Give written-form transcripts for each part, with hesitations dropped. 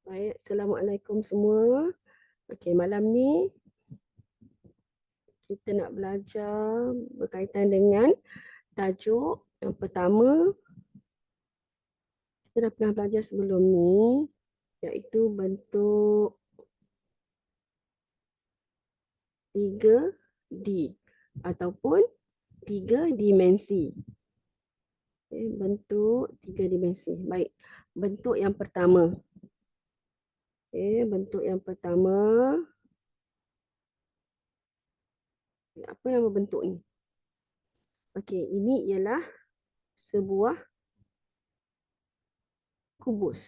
Baik, Assalamualaikum semua. Okey, malam ni kita nak belajar berkaitan dengan tajuk yang pertama. Kita dah pernah belajar sebelum ni, iaitu bentuk 3D ataupun 3 dimensi. Okay, bentuk 3 dimensi. Baik, bentuk yang pertama. Okay, bentuk yang pertama. Apa nama bentuk ni? Okey, ini ialah sebuah kubus.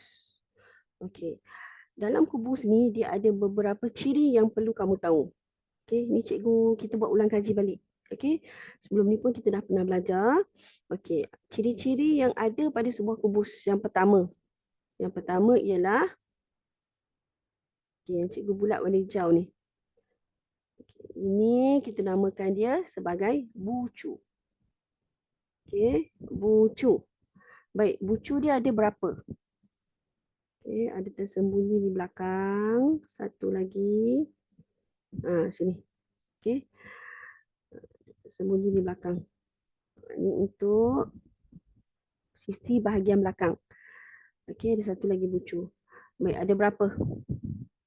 Okey. Dalam kubus ni dia ada beberapa ciri yang perlu kamu tahu. Okey, ni cikgu kita buat ulang kaji balik. Okey. Sebelum ni pun kita dah pernah belajar. Okey, ciri-ciri yang ada pada sebuah kubus yang pertama. Yang pertama ialah okey, yang cikgu bulat warna hijau ni. Okay, ini kita namakan dia sebagai bucu. Okey, bucu. Baik, bucu dia ada berapa? Okey, ada tersembunyi di belakang. Satu lagi. Sini. Okey. Tersembunyi di belakang. Ini untuk sisi bahagian belakang. Okey, ada satu lagi bucu. Baik, ada berapa?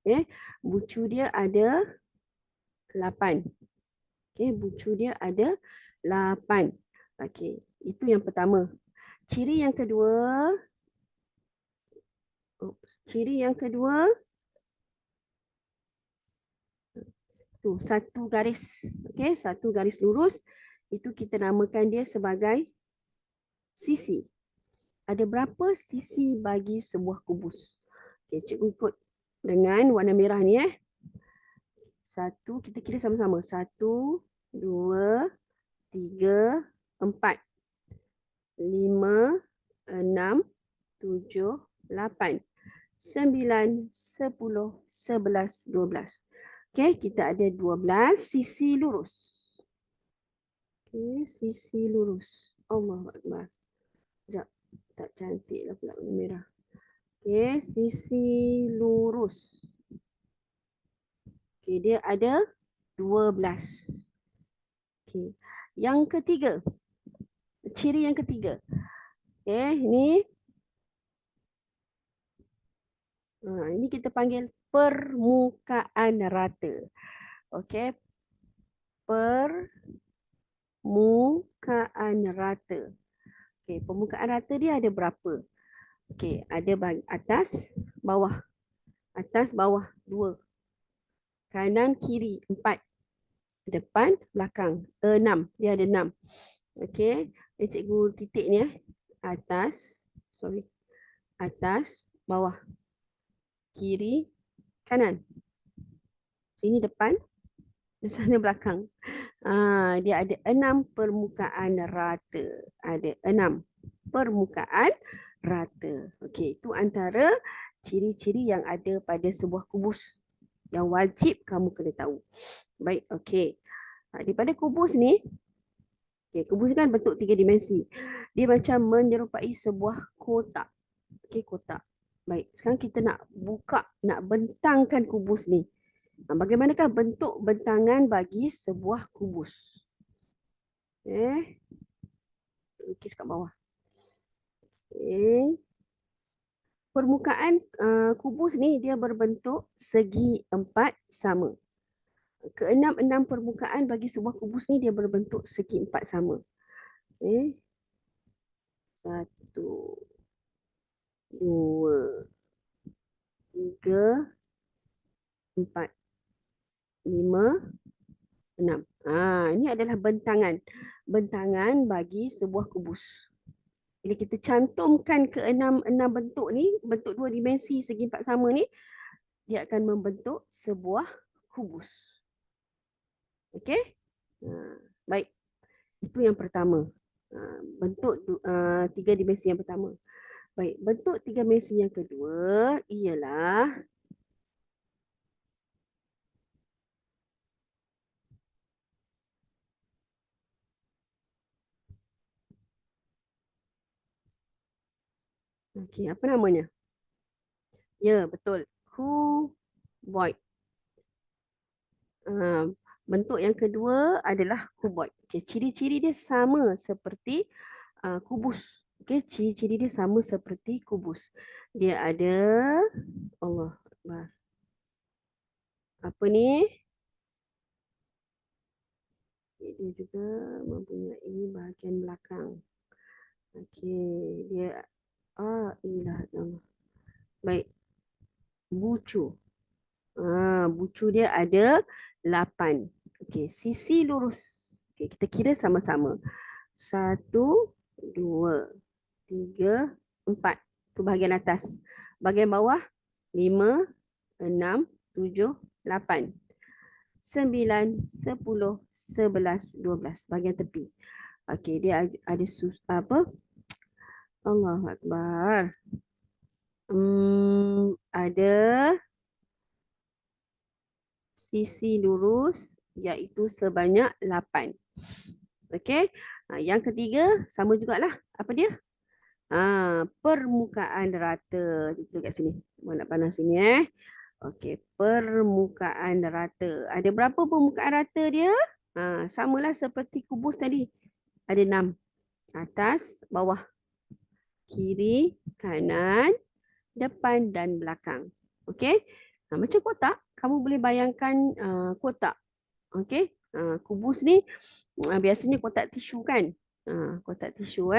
Okey, bucu dia ada 8. Okey, bucu dia ada 8. Okey, itu yang pertama. Ciri yang kedua, tu satu garis. Okey, satu garis lurus itu kita namakan dia sebagai sisi. Ada berapa sisi bagi sebuah kubus? Okey, cikgu ikut dengan warna merah ni . Satu, kita kira sama-sama. 1, 2, 3, 4, 5, 6, 7, 8, 9, 10, 11, 12. Okey, kita ada 12 sisi lurus. Okey, sisi lurus. Allahu Akbar. Sekejap, tak cantik lah pula warna merah. Okey, sisi lurus. Okey, dia ada 12. Okey, yang ketiga. Ciri yang ketiga. Okey, ini kita panggil permukaan rata. Okey, permukaan rata. Okey, permukaan rata dia ada berapa? Okey, ada atas, bawah. Atas, bawah, 2. Kanan, kiri, 4. Depan, belakang, 6. Dia ada 6. Okey, cikgu titik ni . Atas, bawah, kiri, kanan. Sini depan, dan sana belakang. Dia ada 6 permukaan rata. Ada 6 permukaan rata. Okey, itu antara ciri-ciri yang ada pada sebuah kubus yang wajib kamu kena tahu. Baik, okey. Daripada kubus ni, kubus kan bentuk 3 dimensi. Dia macam menyerupai sebuah kotak. Okey, kotak. Baik, sekarang kita nak buka, nak bentangkan kubus ni. Bagaimanakah bentuk bentangan bagi sebuah kubus? Lukis kat bawah. Permukaan kubus ni dia berbentuk segi 4 sama. Keenam-enam permukaan bagi sebuah kubus ni dia berbentuk segi 4 sama. 1, 2, 3, 4, 5, 6. Ini adalah bentangan. Bentangan bagi sebuah kubus. Bila kita cantumkan keenam-enam bentuk ni, bentuk 2 dimensi segi 4 sama ni, dia akan membentuk sebuah kubus. Okey? Baik. Itu yang pertama. Bentuk 3 dimensi yang pertama. Baik, bentuk 3 dimensi yang kedua ialah okey, apa namanya? Ya, betul. Cuboid. Bentuk yang kedua adalah kuboid. Okay, ciri-ciri dia sama seperti kubus. Okay, ciri-ciri dia sama seperti kubus. Dia ada, Allah Akbar. Apa ni? Dia juga mempunyai bahagian belakang. Okey, dia ilah nama. Baik, bucu. Bucu dia ada 8. Okey, sisi lurus. Okey, kita kira sama-sama. 1, 2, 3, 4. Itu bahagian atas. Bahagian bawah 5, 6, 7, 8. 9, 10, 11, 12. Bahagian tepi. Okey, dia ada apa? Allahu Akbar. Ada sisi lurus iaitu sebanyak 8. Okey. Yang ketiga sama jugalah. Apa dia? Permukaan rata. Itu kat sini. Mau nak panas sini Okey, permukaan rata. Ada berapa permukaan rata dia? Samalah seperti kubus tadi. Ada 6. Atas, bawah, kiri, kanan, depan dan belakang. Okey. Macam kotak, kamu boleh bayangkan kotak. Okey. Kubus ni biasanya kotak tisu kan? Kotak tisu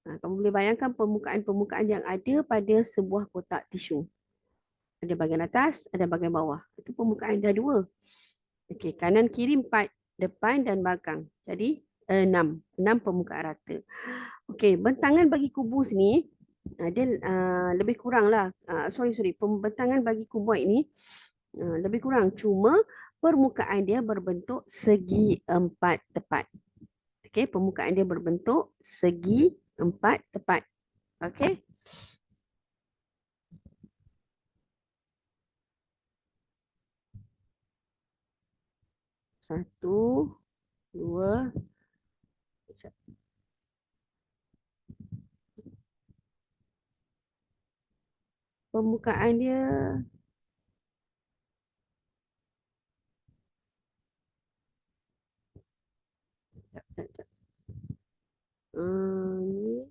kamu boleh bayangkan permukaan-permukaan yang ada pada sebuah kotak tisu. Ada bahagian atas, ada bahagian bawah. Itu permukaan dah 2. Okey, kanan kiri 4, depan dan belakang. Jadi 6. 6 permukaan rata. Okey, bentangan bagi kubus ni dia lebih kurang lah. Pembentangan bagi kuboid ni lebih kurang. Cuma permukaan dia berbentuk segi 4 tepat. Okey, permukaan dia berbentuk segi 4 tepat. Okey. Satu, dua, permukaan dia ni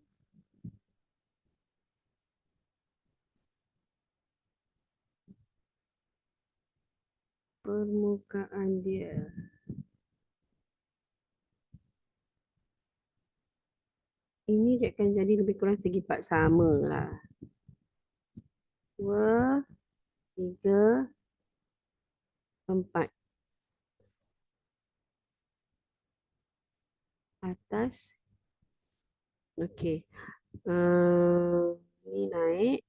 permukaan dia ini dia akan jadi lebih kurang segi 4 sama lah. 2, 3, 4. Atas. Okey. Ni naik.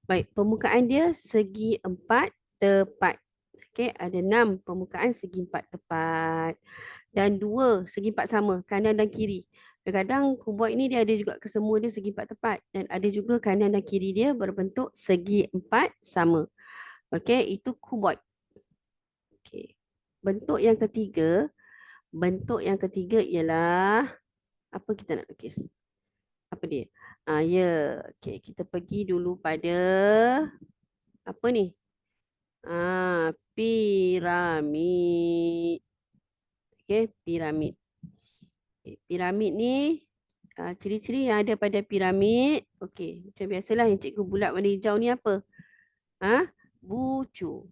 Baik, permukaan dia segi 4 tepat. Okey, ada 6 permukaan segi 4 tepat. Dan 2 segi 4 sama, kanan dan kiri. Kadang-kadang kuboid ni dia ada juga kesemua dia segi 4 tepat. Dan ada juga kanan dan kiri dia berbentuk segi 4 sama. Okey, itu kuboid. Okey. Bentuk yang ketiga ialah apa kita nak lukis? Apa dia? Ya. Okey, kita pergi dulu pada apa ni? Piramid. Okey, piramid. Okay, piramid ni ciri-ciri yang ada pada piramid. Okey, macam biasalah yang cikgu bulat warna hijau ni apa? Bucu.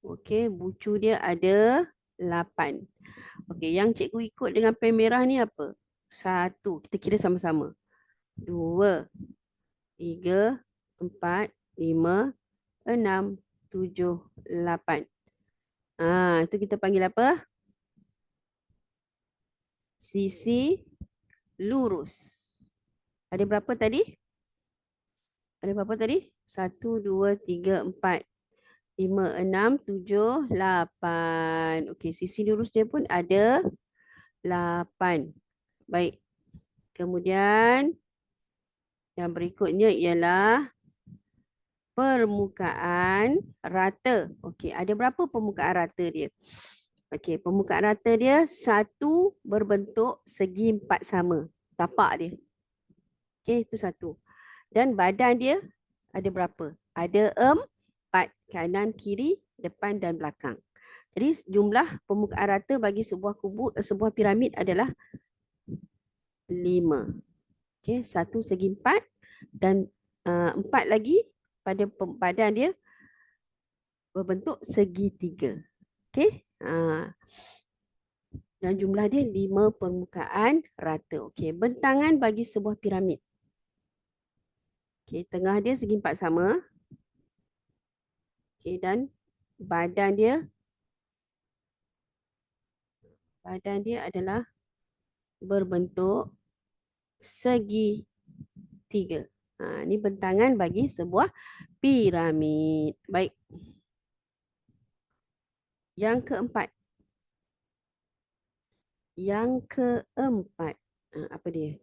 Okey, bucu dia ada 8. Okey, yang cikgu ikut dengan pen merah ni apa? 1. Kita kira sama-sama. 2, 3, 4, 5, 6, 7, 8. Itu kita panggil apa? Sisi lurus. Ada berapa tadi? Ada berapa tadi? 1, 2, 3, 4, 5, 6, 7, 8. Okey, sisi lurus dia pun ada 8. Baik. Kemudian yang berikutnya ialah permukaan rata. Okey, ada berapa permukaan rata dia? Okey, permukaan rata dia 1 berbentuk segi 4 sama. Tapak dia. Okey, itu 1. Dan badan dia ada berapa? Ada 4. Kanan, kiri, depan dan belakang. Jadi jumlah permukaan rata bagi sebuah sebuah piramid adalah 5. Okey, 1 segi 4 dan 4 lagi pada badan dia berbentuk segitiga. Okey. Dan jumlah dia 5 permukaan rata. Okey, bentangan bagi sebuah piramid. Okey, tengah dia segi 4 sama. Okey, dan badan dia adalah berbentuk segitiga. Ini bentangan bagi sebuah piramid. Baik. Yang keempat. Apa dia?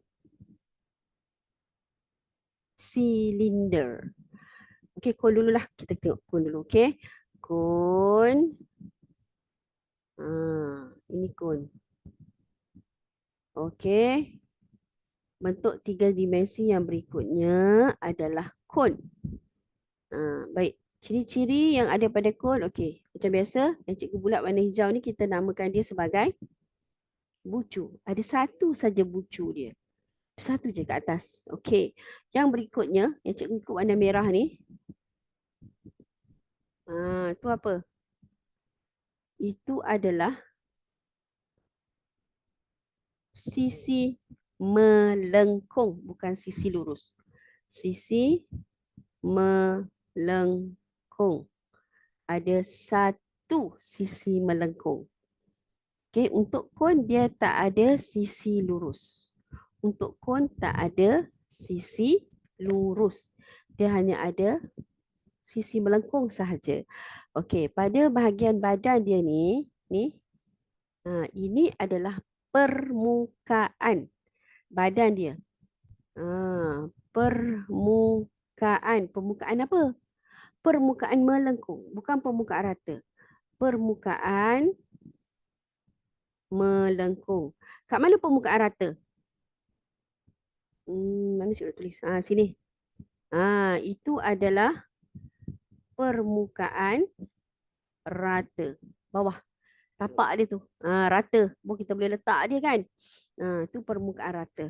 Silinder. Okey, kon dululah. Kita tengok kon dulu. Okey. Kon. Ini kon. Okey. Bentuk 3 dimensi yang berikutnya adalah kon. Baik. Ciri-ciri yang ada pada kon. Okey. Macam biasa, yang cikgu bulat warna hijau ni kita namakan dia sebagai bucu. Ada satu saja bucu dia. Satu je kat atas. Okey. Yang berikutnya, yang cikgu ikut warna merah ni. Itu apa? Itu adalah sisi melengkung, bukan sisi lurus. Sisi melengkung. Ada satu sisi melengkung. Okey, untuk kon dia tak ada sisi lurus. Untuk kon tak ada sisi lurus. Dia hanya ada sisi melengkung sahaja. Okey, pada bahagian badan dia ni, ini adalah permukaan badan dia. Permukaan. Permukaan apa? Permukaan melengkung, bukan permukaan rata. Permukaan melengkung. Kat mana permukaan rata? Mana cikgu tulis? Sini. Itu adalah permukaan rata. Bawah. Tapak dia tu. Rata. Kita boleh letak dia kan? Itu permukaan rata.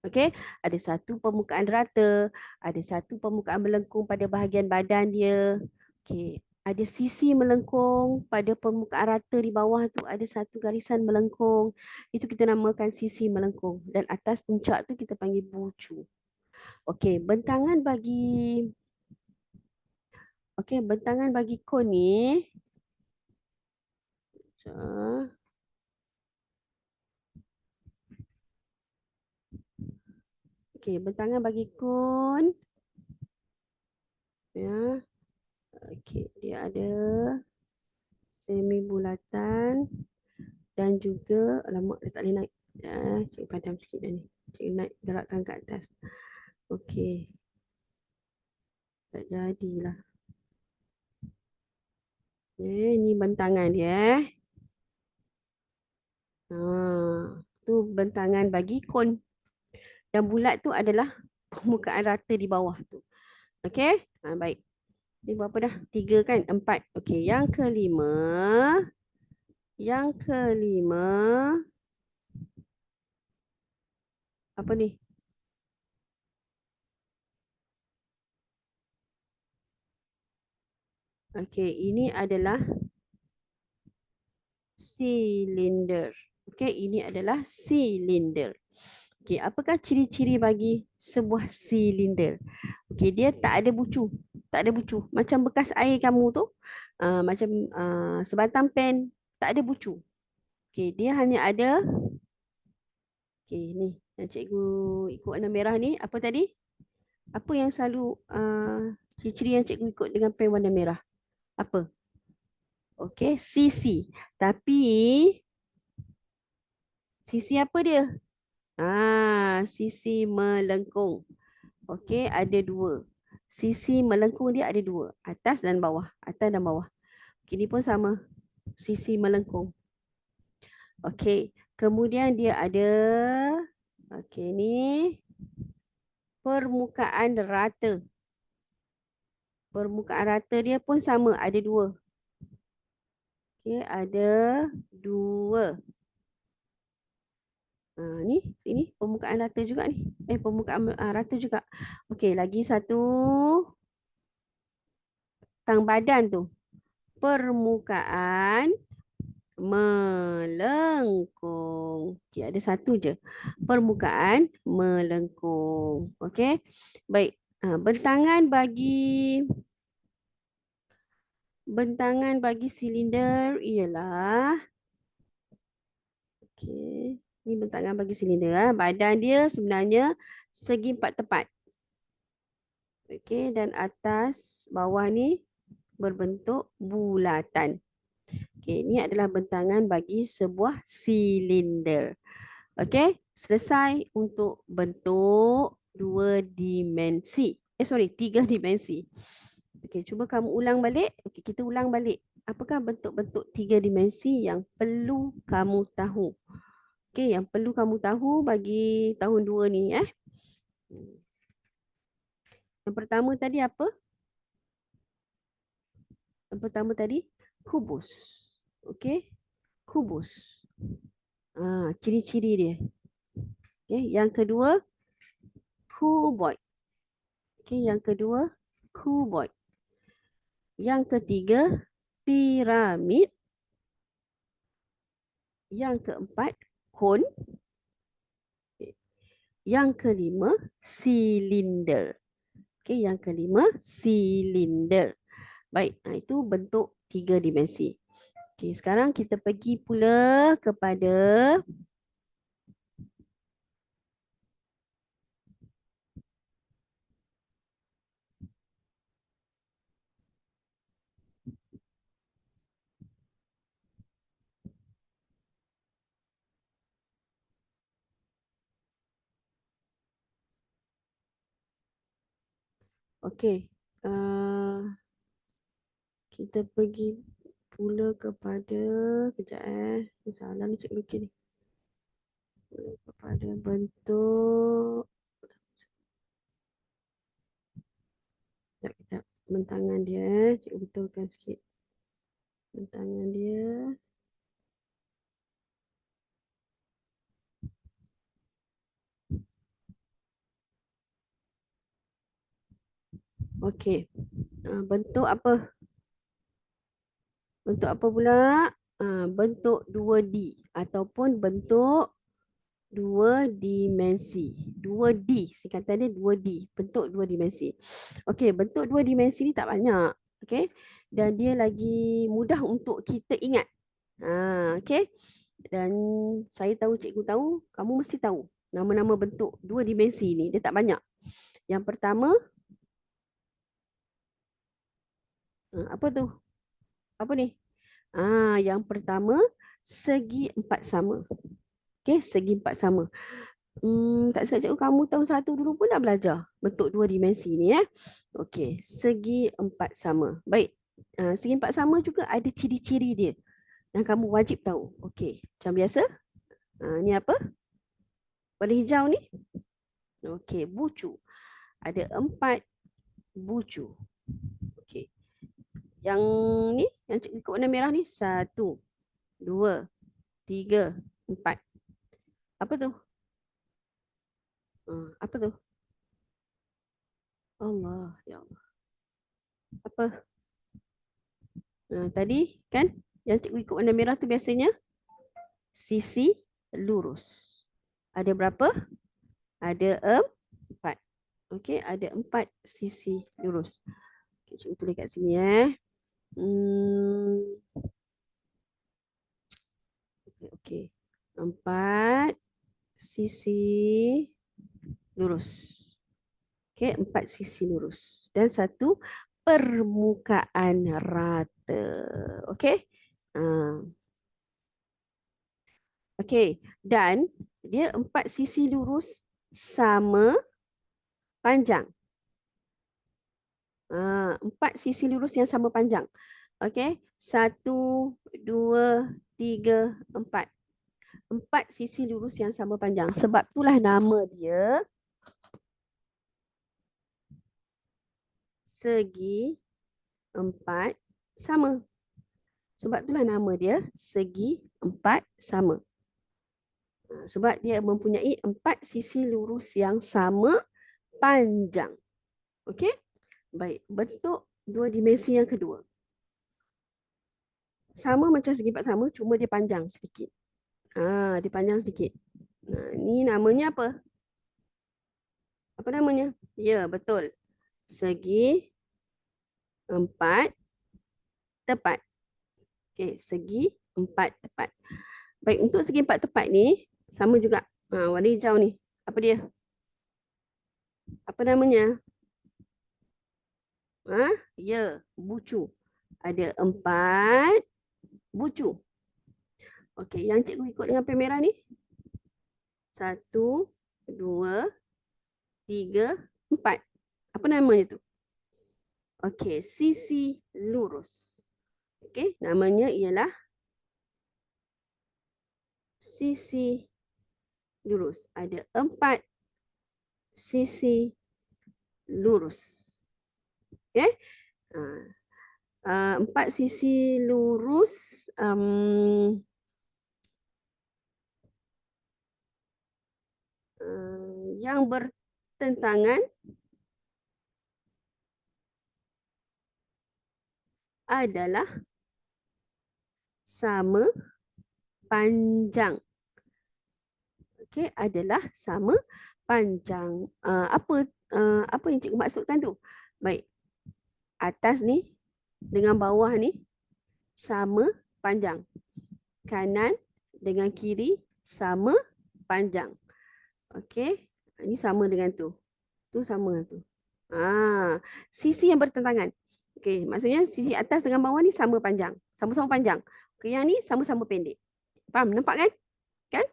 Okey, ada satu permukaan rata, ada satu permukaan melengkung pada bahagian badan dia. Okey, ada sisi melengkung pada permukaan rata di bawah tu ada satu garisan melengkung. Itu kita namakan sisi melengkung dan atas puncak tu kita panggil bucu. Okey, bentangan bagi kon ni. Okey, bentangan bagi kon. Ya. Okey, dia ada semi bulatan dan juga alamak dia tak boleh naik. Cikgu padam sikit dah ni. Cikgu naik gerakkan ke atas. Okey. Tak jadilah. Ni bentangan dia. Tu bentangan bagi kon. Yang bulat tu adalah permukaan rata di bawah tu. Okey? Baik. Ni berapa dah? 3 kan? 4. Okey, yang kelima. Apa ni? Okey, ini adalah silinder. Okey, ini adalah silinder. Okey, apakah ciri-ciri bagi sebuah silinder? Okey, dia tak ada bucu. Tak ada bucu. Macam bekas air kamu tu, macam sebatang pen, tak ada bucu. Okey, dia hanya ada, okey, ni yang cikgu ikut warna merah ni, apa tadi? Apa yang selalu ciri-ciri yang cikgu ikut dengan pen warna merah? Apa? Okey, sisi. Tapi sisi apa dia? Sisi melengkung. Okey, ada 2. Sisi melengkung dia ada 2. Atas dan bawah. Atas dan bawah. Okey, ni pun sama. Sisi melengkung. Okey, kemudian dia ada. Okey, ni. permukaan rata. Permukaan rata dia pun sama, ada dua. Okey, ada dua. Ni, ini permukaan rata juga ni. Permukaan rata juga. Okey, lagi satu. Tang badan tu. Permukaan melengkung. Okey, ada satu je. Permukaan melengkung. Okey. Baik. Bentangan bagi silinder ialah okey. Ni bentangan bagi silinder. Badan dia sebenarnya segi empat tepat. Okey, dan atas bawah ni berbentuk bulatan. Okey, ini adalah bentangan bagi sebuah silinder. Okey, selesai untuk bentuk dua dimensi. Tiga dimensi. Okey, cuba kamu ulang balik. Okey, kita ulang balik. Apakah bentuk-bentuk tiga dimensi yang perlu kamu tahu? Okey, yang perlu kamu tahu bagi tahun 2 ni Yang pertama tadi apa? Yang pertama tadi kubus. Okey, kubus. Ciri-ciri dia. Okey, yang kedua cuboid. Okey, yang kedua cuboid. Yang ketiga piramid. Yang keempat cone. Yang kelima silinder. Okey, yang kelima silinder. Baik, itu bentuk tiga dimensi. Okey, sekarang kita pergi pula kepada okey. Kita pergi pula kepada kejap salah ni Cikgu Luki ni. Kepada bentuk kejap. Bentangan dia Cikgu betulkan sikit. Bentangan dia. Okey. Bentuk apa? Bentuk apa pula? Bentuk 2D ataupun bentuk 2 dimensi. 2D, singkatan dia 2D, bentuk 2 dimensi. Okey, bentuk 2 dimensi ni tak banyak. Okey. Dan dia lagi mudah untuk kita ingat. Okey. Dan saya tahu, cikgu tahu, kamu mesti tahu nama-nama bentuk 2 dimensi ni, dia tak banyak. Yang pertama, apa tu? Apa ni? Yang pertama, segi empat sama. Okey, segi empat sama. Tak silap cikgu, kamu tahun 1 dulu pun dah belajar bentuk dua dimensi ni Okey, segi empat sama. Baik, segi empat sama juga ada ciri-ciri dia yang kamu wajib tahu. Okey, macam biasa. Ni apa? Warna hijau ni? Okey, bucu. Ada 4 bucu. Okey. Yang ni, yang cikgu ikut warna merah ni, 1, 2, 3, 4. Apa tu? Apa tu? Allah, ya Allah. Apa? Tadi kan yang cikgu ikut warna merah tu biasanya sisi lurus. Ada berapa? Ada 4. Okey, ada 4 sisi lurus. Okay, cikgu tulis kat sini Okey. 4 sisi lurus. Okey, 4 sisi lurus dan 1 permukaan rata. Okey. Okey, dan dia 4 sisi lurus sama panjang. 4 sisi lurus yang sama panjang. Okey, 1, 2, 3, 4. 4 sisi lurus yang sama panjang. Sebab itulah nama dia segi 4 sama. Sebab itulah nama dia segi 4 sama. Sebab dia mempunyai 4 sisi lurus yang sama panjang. Okey? Baik, bentuk dua dimensi yang kedua. Sama macam segi 4 sama, cuma dia panjang sedikit. Dia panjang sedikit. Ni namanya apa? Apa namanya? Ya, betul. Segi 4 tepat. Okey, segi 4 tepat. Baik, untuk segi 4 tepat ni, sama juga. Warna hijau ni. Apa dia? Apa namanya? Ya, bucu. Ada 4 bucu. Okey, yang cikgu ikut dengan pen merah ni. 1, 2, 3, 4. Apa namanya tu? Okey, sisi lurus. Okey, namanya ialah sisi lurus. Ada 4 sisi lurus. Okey? 4 sisi lurus yang bertentangan adalah sama panjang. Okey, adalah sama panjang. Apa yang cikgu maksudkan tu? Baik. Atas ni dengan bawah ni sama panjang. Kanan dengan kiri sama panjang. Okey. Ini sama dengan tu. Tu sama dengan tu. Sisi yang bertentangan. Okey, maksudnya sisi atas dengan bawah ni sama panjang. Sama-sama panjang. Okey, yang ni sama-sama pendek. Faham? Nampak kan? Kan?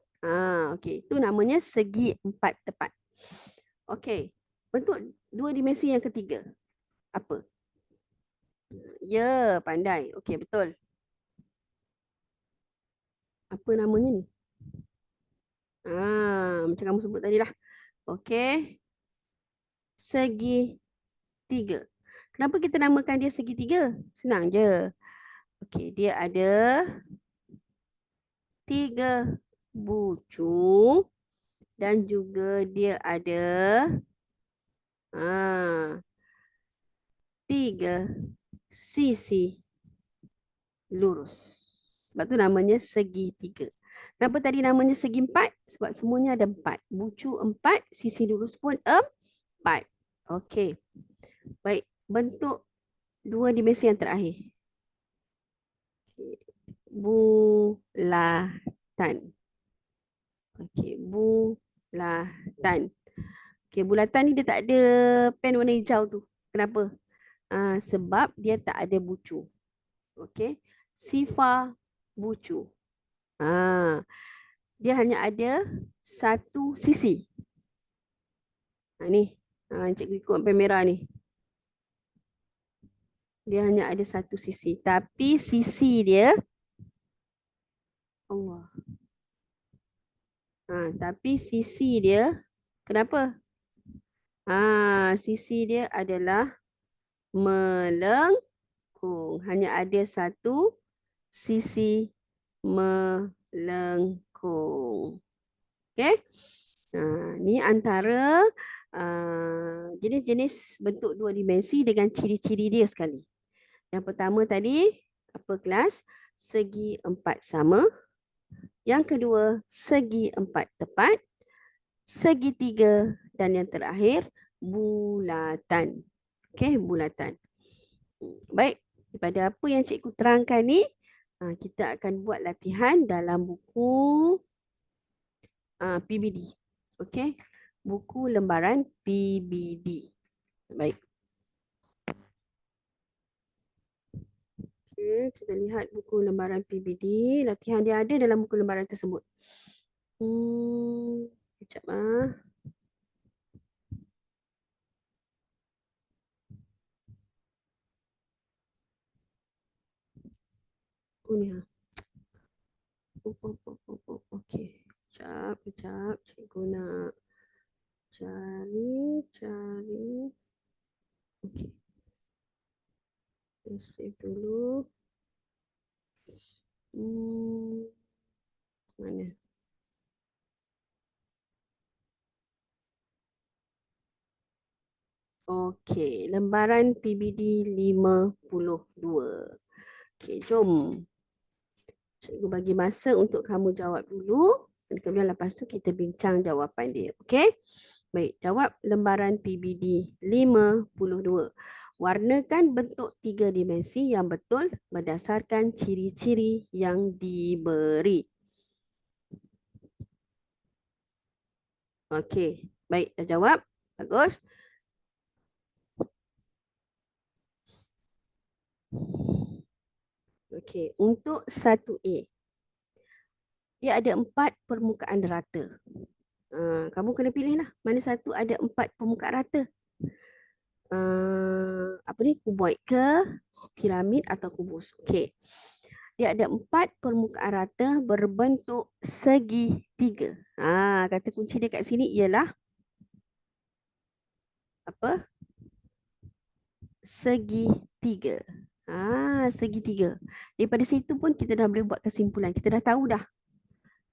Okey. Itu namanya segi 4 tepat. Okey. Bentuk dua dimensi yang ketiga. Apa? Ya, pandai. Okey, betul. Apa namanya ni? Macam kamu sebut tadi lah. Okey. Segi 3. Kenapa kita namakan dia segi 3? Senang je. Okey, dia ada 3 bucu dan juga dia ada 3 sisi lurus. Sebab tu namanya segi 3. Kenapa tadi namanya segi 4? Sebab semuanya ada 4. Bucu 4, sisi lurus pun 4. Okey. Baik, bentuk dua dimensi yang terakhir. Bulatan. Okey, bulatan. Okey, bulatan ni dia tak ada pen warna hijau tu. Kenapa? Sebab dia tak ada bucu. Okey, sifar bucu. Dia hanya ada satu sisi. Ni, cikgu ikut pen merah ni. Dia hanya ada satu sisi. Tapi sisi dia Allah. Tapi sisi dia kenapa? Sisi dia adalah melengkung. Hanya ada satu sisi melengkung. Okey? Ni antara jenis-jenis bentuk dua dimensi dengan ciri-ciri dia sekali. Yang pertama tadi, apa kelas? Segi 4 sama. Yang kedua, segi 4 tepat. Segi 3 dan yang terakhir, bulatan. Okey, bulatan. Baik, daripada apa yang cikgu terangkan ni, kita akan buat latihan dalam buku PBD. Okey, buku lembaran PBD. Baik. Okey, kita lihat buku lembaran PBD. Latihan dia ada dalam buku lembaran tersebut. Sekejap . Ni Okey. Sekejap. Cikgu nak cari. Okey. Save dulu. Mana? Okey, lembaran PBD 52. Okey, jom. Cikgu bagi masa untuk kamu jawab dulu. Kemudian lepas tu kita bincang jawapan dia. Okey? Baik, jawab lembaran PBD 52. Warnakan bentuk tiga dimensi yang betul berdasarkan ciri-ciri yang diberi. Okey, baik, dah jawab. Bagus. Okey, untuk 1A. Dia ada 4 permukaan rata. Kamu kena pilih lah. Mana satu ada 4 permukaan rata. Apa ni? Kuboid ke? Piramid atau kubus. Okey. Dia ada 4 permukaan rata berbentuk segitiga. Kata kunci dia kat sini ialah apa? Segitiga. Segitiga. Daripada situ pun kita dah boleh buat kesimpulan. Kita dah tahu dah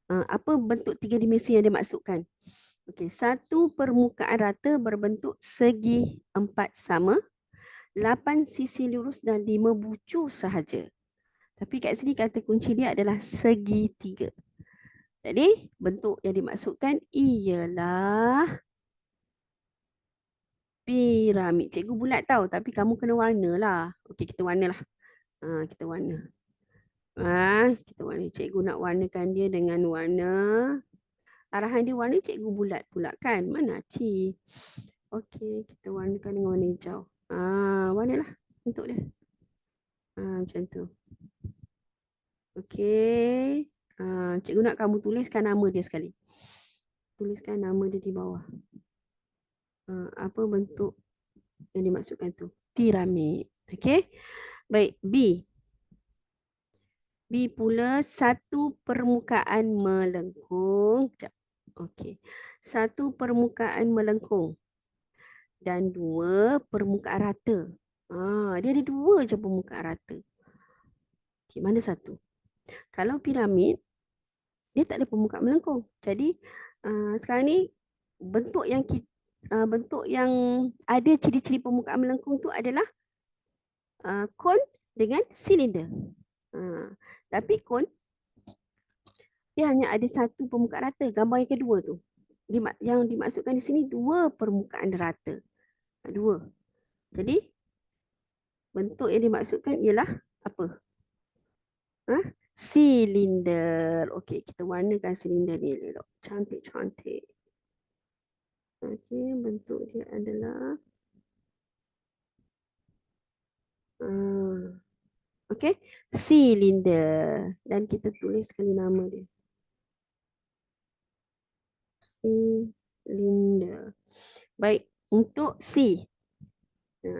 apa bentuk tiga dimensi yang dia maksudkan. Okey, satu permukaan rata berbentuk segi 4 sama, 8 sisi lurus dan 5 bucu sahaja. Tapi kat sini kata kunci dia adalah segitiga. Jadi bentuk yang dimaksudkan ialah piramid. Cikgu bulat tahu tapi kamu kena warna lah. Okey, kita warna lah. Kita warna. Kita warna. Cikgu nak warnakan dia dengan warna. Arahan dia warna cikgu bulat pula kan? Mana Cik? Okey, kita warnakan dengan warna hijau. Warnalah bentuk dia. Macam tu. Okey. Cikgu nak kamu tuliskan nama dia sekali. Tuliskan nama dia di bawah. Apa bentuk yang dimaksudkan tu? Piramid. Okey. Baik, B. B pula satu permukaan melengkung. Okey. Satu permukaan melengkung dan 2 permukaan rata. Dia ada 2 je permukaan rata. Okey, mana satu? Kalau piramid, dia tak ada permukaan melengkung. Jadi, sekarang ni bentuk yang bentuk yang ada ciri-ciri permukaan melengkung tu adalah kon dengan silinder. Tapi kon dia hanya ada satu permukaan rata. Gambar yang kedua tu. Yang dimaksudkan di sini 2 permukaan rata. 2. Jadi bentuk yang dimaksudkan ialah apa? Silinder. Okey, kita warnakan silinder ni elok. Cantik-cantik. Okey, bentuk dia adalah okey, silinder. Dan kita tulis sekali nama dia. Silinder. Baik, untuk C.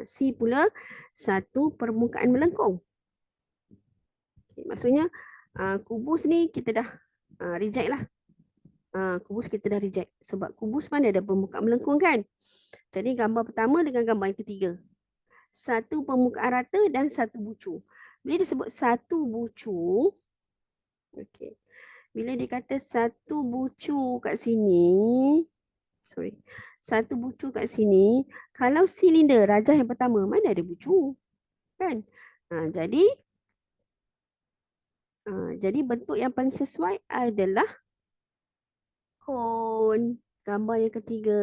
C pula satu permukaan melengkung. Okay, maksudnya kubus ni kita dah reject lah. Kubus kita dah reject. Sebab kubus mana ada permukaan melengkung kan? Jadi gambar pertama dengan gambar yang ketiga. Satu permukaan rata dan satu bucu. Bila disebut satu bucu, okay. Bila dia kata satu bucu kat sini, satu bucu kat sini, kalau silinder rajah yang pertama, mana ada bucu? Kan? Jadi bentuk yang paling sesuai adalah kon. Gambar yang ketiga.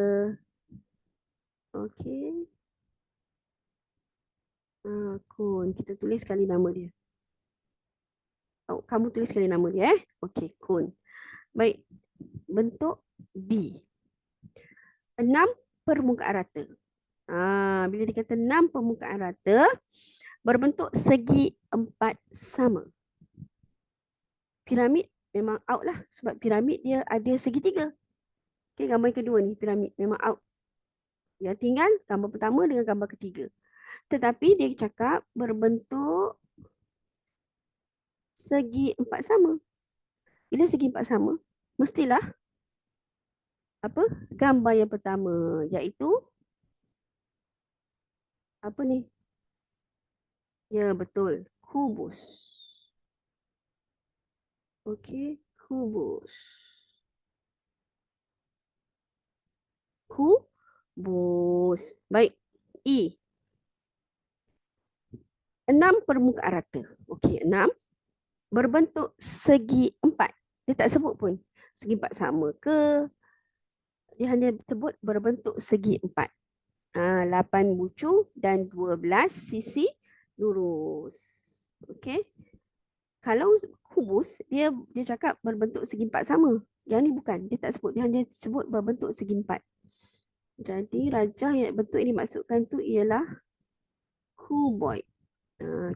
Okey. Kon. Kita tulis sekali nama dia. Kamu tulis sekali nama dia. Okey, kon. Baik. Bentuk B. 6 permukaan rata. Bila dikata 6 permukaan rata, berbentuk segi 4 sama. Piramid memang out lah. Sebab piramid dia ada segitiga. Okay, gambar yang kedua ni, piramid memang out. Yang tinggal gambar pertama dengan gambar ketiga. Tetapi dia cakap berbentuk segi 4 sama. Bila segi 4 sama, mestilah apa? Gambar yang pertama, iaitu apa ni? Ya, betul. Kubus. Okey, kubus. Kubus. Baik. I. 6 permukaan rata. Okey, 6 berbentuk segi empat. Dia tak sebut pun segi empat sama ke. Dia hanya sebut berbentuk segi empat. 8 bucu dan 12 sisi lurus. Okey. Kalau kubus, dia cakap berbentuk segi empat sama. Yang ni bukan. Dia tak sebut. Dia hanya sebut berbentuk segi empat. Jadi rajah yang bentuk ini maksudkan tu ialah cuboid.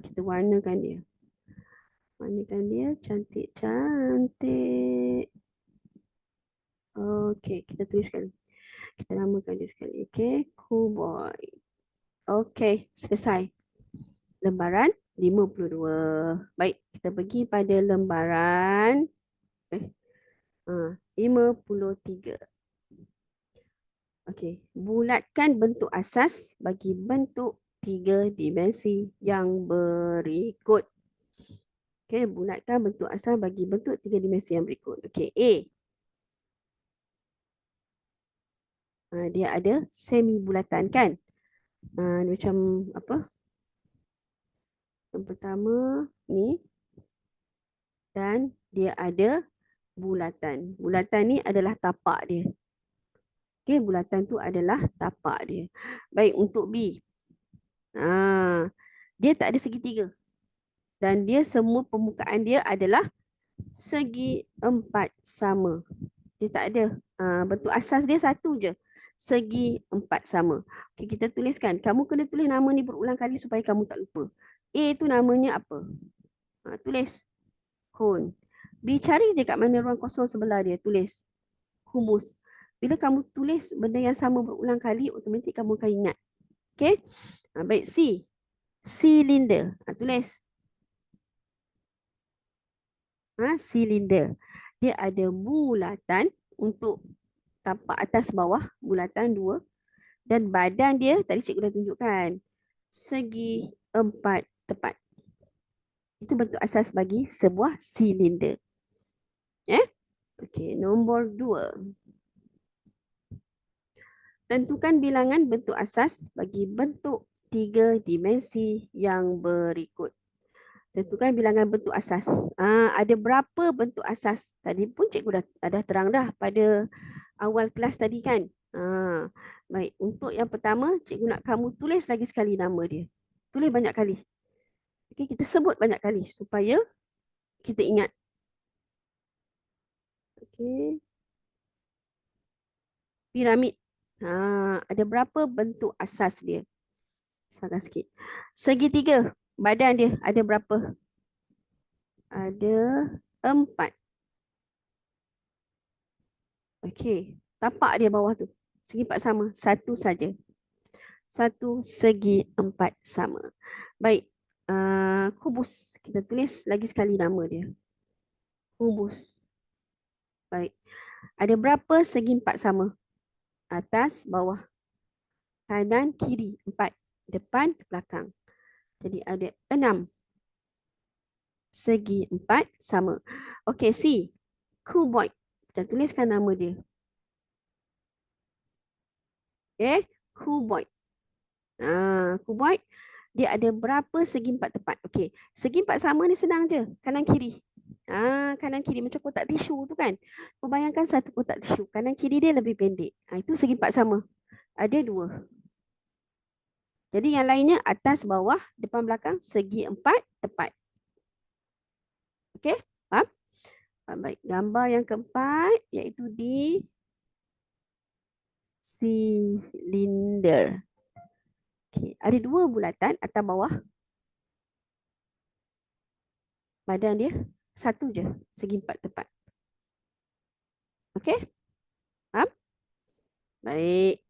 Kita warnakan dia. Warnakan dia cantik-cantik. Okey, kita tuliskan. Kita namakan dia sekali. Okey, cuboid. Okey, selesai. Lembaran 52. Baik, kita pergi pada lembaran 53. Okey, bulatkan bentuk asas bagi bentuk 3 dimensi yang berikut. Okey, bulatkan bentuk asas bagi bentuk 3 dimensi yang berikut. Okey, A. Dia ada semi bulatan kan? Dia macam apa? Yang pertama ni dan dia ada bulatan. Bulatan ni adalah tapak dia. Okey, bulatan tu adalah tapak dia. Baik, untuk B. Dia tak ada segitiga. Dan dia semua permukaan dia adalah segi empat sama. Dia tak ada. Bentuk asas dia satu je. Segi empat sama. Okey, kita tuliskan. Kamu kena tulis nama ni berulang kali supaya kamu tak lupa. A tu namanya apa? Tulis. Cone. B cari je kat mana ruang kosong sebelah dia. Tulis. Kubus. Bila kamu tulis benda yang sama berulang kali, automatik kamu akan ingat. Okey? Baik, C. Silinder. Tulis. Silinder. Dia ada bulatan untuk tapak atas bawah, bulatan 2. Dan badan dia, tadi cikgu dah tunjukkan, segi 4 tepat. Itu bentuk asas bagi sebuah silinder. Okey, nombor 2. Tentukan bilangan bentuk asas bagi bentuk 3 dimensi yang berikut. Tentukan bilangan bentuk asas. Ada berapa bentuk asas? Tadi pun cikgu dah terang dah pada awal kelas tadi kan. Baik, untuk yang pertama, cikgu nak kamu tulis lagi sekali nama dia. Tulis banyak kali. Okay, kita sebut banyak kali supaya kita ingat. Okay. Piramid. Ada berapa bentuk asas dia? Salah sikit. Segitiga. Badan dia ada berapa? Ada 4. Okey. Tapak dia bawah tu. Segi 4 sama. Satu saja. Satu segi 4 sama. Baik. Kubus. Kita tulis lagi sekali nama dia. Kubus. Baik. Ada berapa segi 4 sama? Atas, bawah. Kanan, kiri. 4. Depan, belakang. Jadi ada 6. Segi 4 sama. Okey, C. Cuboid. Kita tuliskan nama dia. Cuboid. Cuboid. Dia ada berapa segi 4 tepat? Okey, segi 4 sama ni senang je. Kanan kiri. Kanan kiri macam kotak tisu tu kan. Kau bayangkan satu kotak tisu. Kanan kiri dia lebih pendek. Itu segi 4 sama. Ada 2. Jadi yang lainnya atas, bawah, depan, belakang. Segi 4 tepat. Okey, faham? Baik, gambar yang keempat iaitu di silinder. Okay. Ada 2 bulatan atas bawah. Badan dia satu je, segi 4 tepat. Okey? Faham? Baik.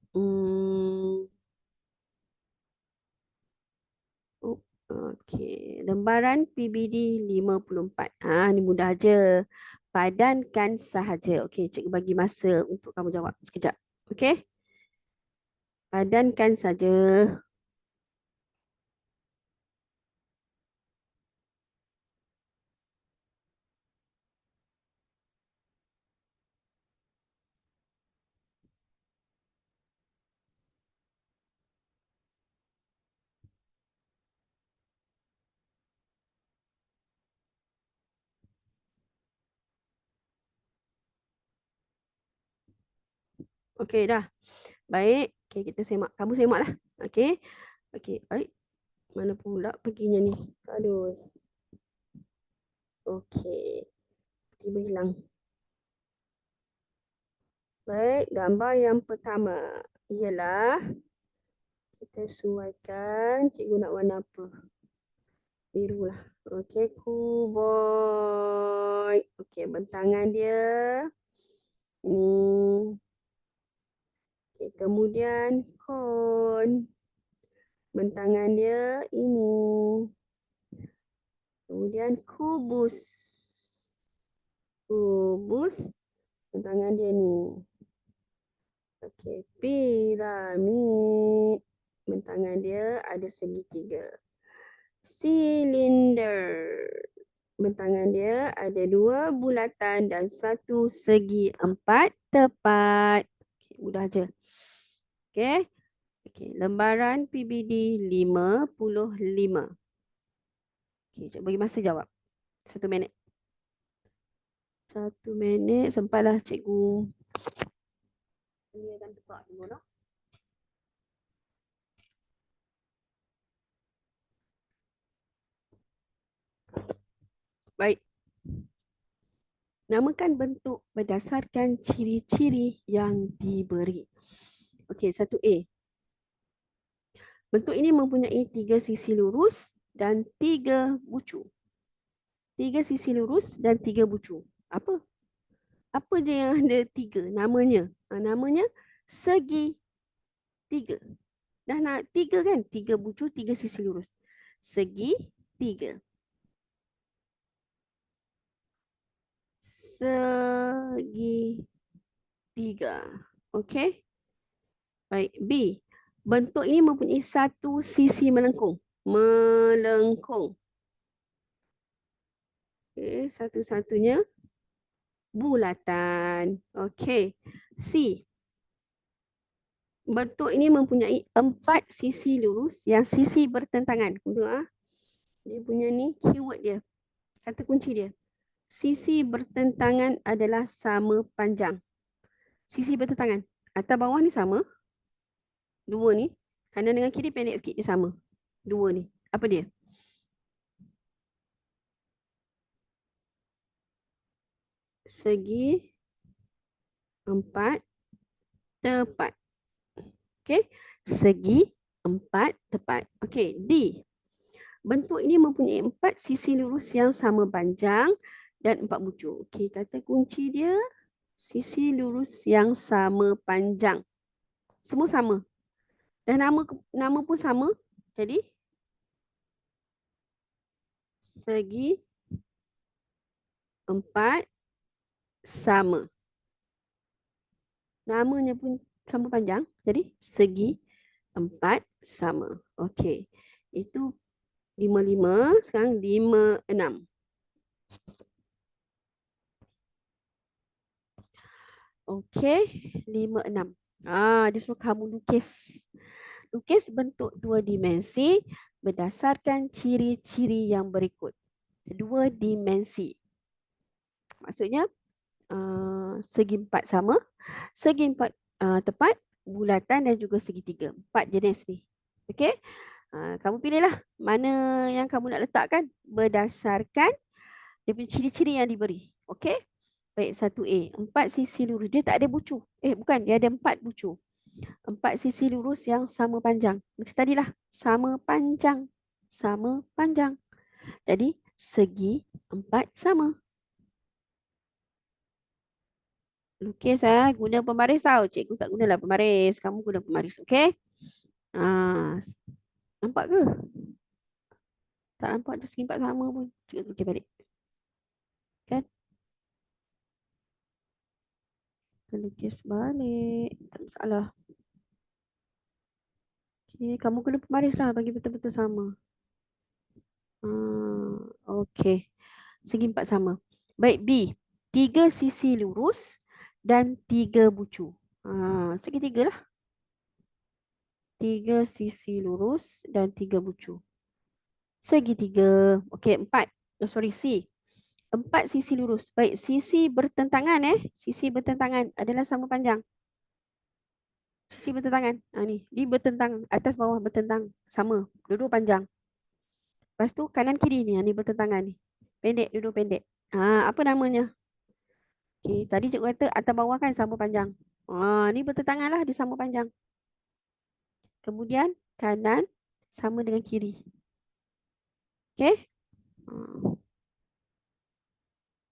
Okey. Lembaran PBD 54. Ni mudah je. Padankan sahaja. Okey, cikgu bagi masa untuk kamu jawab sekejap. Okey? Padankan saja. Okey dah. Baik. Okey, kita semak. Kamu semaklah. Okey. Okey, baik. Mana pula perginya ni? Aduh. Okey. Tiba hilang. Baik, gambar yang pertama ialah kita sesuaikan cikgu nak warna apa. Biru lah. Okey, kuboid. Okey, bentangan dia. Ni. Okey, kemudian kon. Bentangan dia ini. Kemudian kubus. Kubus. Bentangan dia ni. Okey, piramid. Bentangan dia ada segitiga. Silinder. Bentangan dia ada 2 bulatan dan 1 segi 4 tepat. Okay, mudah je. Okey. Okey, lembaran PBD 55. Okey, jom bagi masa jawab. 1 minit. 1 minit, sempatlah cikgu. Clearkan tempat dulu lah. Baik. Namakan bentuk berdasarkan ciri-ciri yang diberi. Okey, 1A. Bentuk ini mempunyai 3 sisi lurus dan 3 bucu. 3 sisi lurus dan 3 bucu. Apa? Apa dia yang ada 3? Namanya. Namanya segi 3. Dah nak 3 kan? 3 bucu, 3 sisi lurus. Segi 3. Segi 3. Okey. Baik. B. Bentuk ini mempunyai 1 sisi melengkung. Melengkung. Okey. Satu-satunya bulatan. Okey. C. Bentuk ini mempunyai 4 sisi lurus yang sisi bertentangan. Tengok dia punya ni keyword dia. Kata kunci dia. Sisi bertentangan adalah sama panjang. Sisi bertentangan. Atas bawah ni sama. 2 ni. Kanan dengan kiri pendek sikit dia sama. 2 ni. Apa dia? Segi 4 tepat. Okey. Segi 4 tepat. Okey. D. Bentuk ini mempunyai 4 sisi lurus yang sama panjang dan 4 bucu. Okey, kata kunci dia sisi lurus yang sama panjang. Semua sama. Dan nama pun sama. Jadi segi 4 sama. Namanya pun sama panjang. Jadi segi 4 sama. Okey. Itu 55. Sekarang 56. Okey, 56. Dia suruh kamu lukis. Lukis bentuk 2 dimensi berdasarkan ciri-ciri yang berikut. 2 dimensi. Maksudnya segi 4 sama, segi 4 tepat, bulatan dan juga segitiga. 4 jenis ni. Okey? Kamu pilihlah mana yang kamu nak letakkan berdasarkan dia punya ciri-ciri yang diberi. Okey? Baik, 1A. 4 sisi lurus. Dia tak ada bucu. Bukan. Dia ada 4 bucu. 4 sisi lurus yang sama panjang. Macam tadilah. Sama panjang. Sama panjang. Jadi, segi 4 sama. Lukis guna pembaris tau. Cikgu tak gunalah pembaris. Kamu guna pembaris. Okey? Nampak ke? Tak nampak. Segi 4 sama pun. Cikgu lukis balik. Kan? Lukis balik. Tak masalah. Okay, kamu kena pembaris lah bagi betul-betul sama. Okey. Segi 4 sama. Baik, B. 3 sisi lurus dan 3 bucu. Segitiga lah. 3 sisi lurus dan 3 bucu. Segitiga. Okey, 4. C. 4 sisi lurus. Baik, sisi bertentangan Sisi bertentangan adalah sama panjang. sisi bertentangan. Ni. Dia bertentang. Atas bawah bertentang. Sama. Dua-dua panjang. Lepas tu kanan kiri ni. Ni bertentangan ni. Pendek. Dua-dua pendek. Apa namanya? Okay. Tadi cikgu kata atas bawah kan sama panjang. Ni bertentangan lah. Dia sama panjang. Kemudian kanan sama dengan kiri. Okay.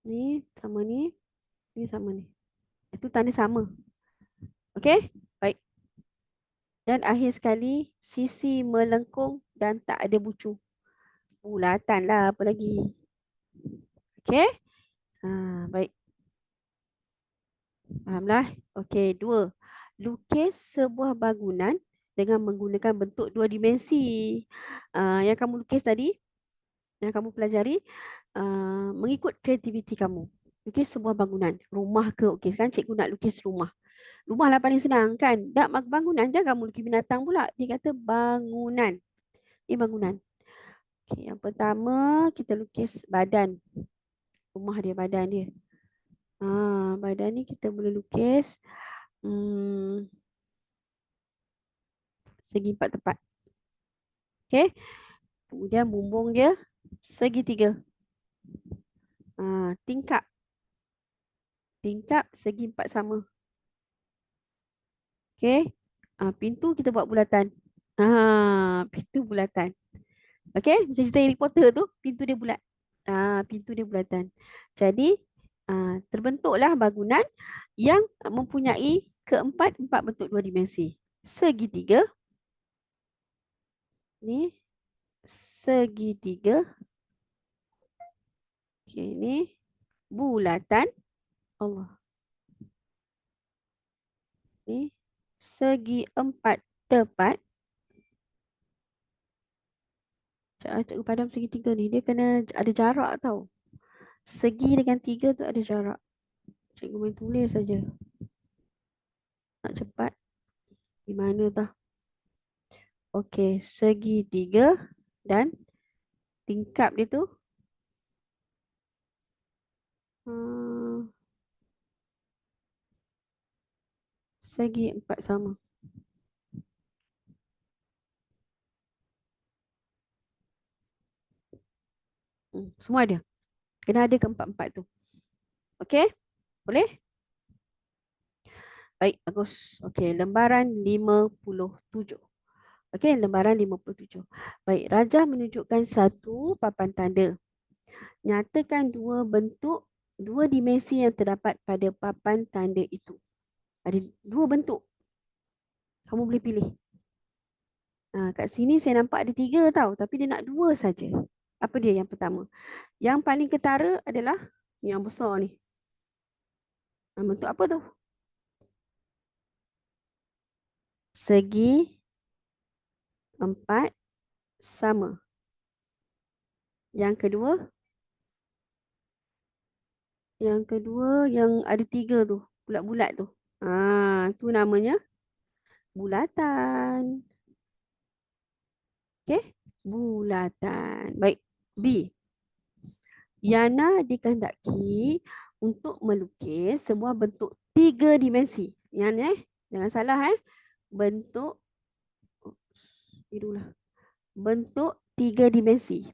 Ni sama ni. Ni sama ni. Itu tanda sama. Okay. Baik. Dan akhir sekali, sisi melengkung dan tak ada bucu. Bulatan lah apa lagi. Okay. Baik. Fahamlah. Okay. 2. Lukis sebuah bangunan dengan menggunakan bentuk dua dimensi. Yang kamu lukis tadi, yang kamu pelajari, mengikut kreativiti kamu. Lukis sebuah bangunan. Rumah ke? Okay, kan cikgu nak lukis rumah. Rumah lah paling senang kan. Tak bangunan, jangan kamu lukis binatang pula. Dia kata bangunan. Ini bangunan. Okay, yang pertama kita lukis badan. Rumah dia, badan dia. Badan ni kita boleh lukis segi 4 tepat. Okay. Kemudian bumbung dia segitiga. Tingkap. Tingkap segi 4 sama. Okay. Pintu kita buat bulatan. Pintu bulatan. Okay. Macam cerita Harry Potter tu, pintu dia bulat. Pintu dia bulatan. Jadi, terbentuklah bangunan yang mempunyai keempat bentuk dua dimensi. Segitiga. Ni. Segitiga. Okay, ni. Bulatan. Allah. Ni. Segi 4 tepat. Cikgu padam segitiga ni. Dia kena ada jarak tau. Segi dengan 3 tu ada jarak. Cikgu main tulis saja. Nak cepat. Di mana tah? Okey, segitiga dan tingkap dia tu segi 4 sama. Semua ada. Kena ada keempat-empat tu. Okey? Boleh? Baik, bagus. Okey, lembaran 57. Okey, lembaran 57. Baik, Rajah menunjukkan satu papan tanda. Nyatakan dua bentuk, dua dimensi yang terdapat pada papan tanda itu. Ada dua bentuk. Kamu boleh pilih. Kat sini saya nampak ada 3 tau. Tapi dia nak 2 saja. Apa dia yang pertama? Yang paling ketara adalah yang besar ni. Bentuk apa tu? Segi 4 sama. Yang kedua? Yang kedua yang ada 3 tu. Bulat-bulat tu. Tu namanya bulatan. Okey? Bulatan. Baik. B. Yana dikehendaki untuk melukis sebuah bentuk 3 dimensi. Yang ni jangan salah bentuk bentuk 3 dimensi